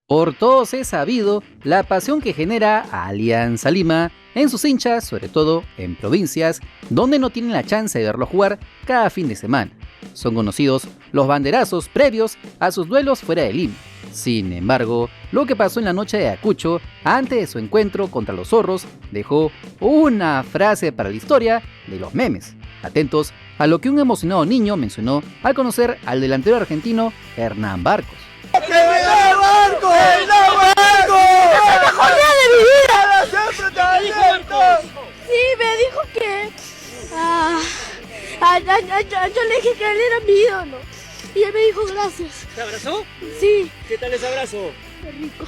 Por todos es sabido la pasión que genera Alianza Lima en sus hinchas, sobre todo en provincias donde no tienen la chance de verlo jugar cada fin de semana. Son conocidos los banderazos previos a sus duelos fuera de Lima. Sin embargo, lo que pasó en la noche de Ayacucho, antes de su encuentro contra los zorros, dejó una frase para la historia de los memes. Atentos a lo que un emocionado niño mencionó al conocer al delantero argentino Hernán Barcos. ¡Que viva Barco! ¡Que viva Barco! ¡Es el mejor día de mi vida! ¡Siempre te aliento! Sí, me dijo que... yo le dije que él era mi ídolo. Y él me dijo gracias. ¿Te abrazó? Sí. ¿Qué tal ese abrazo? Qué rico.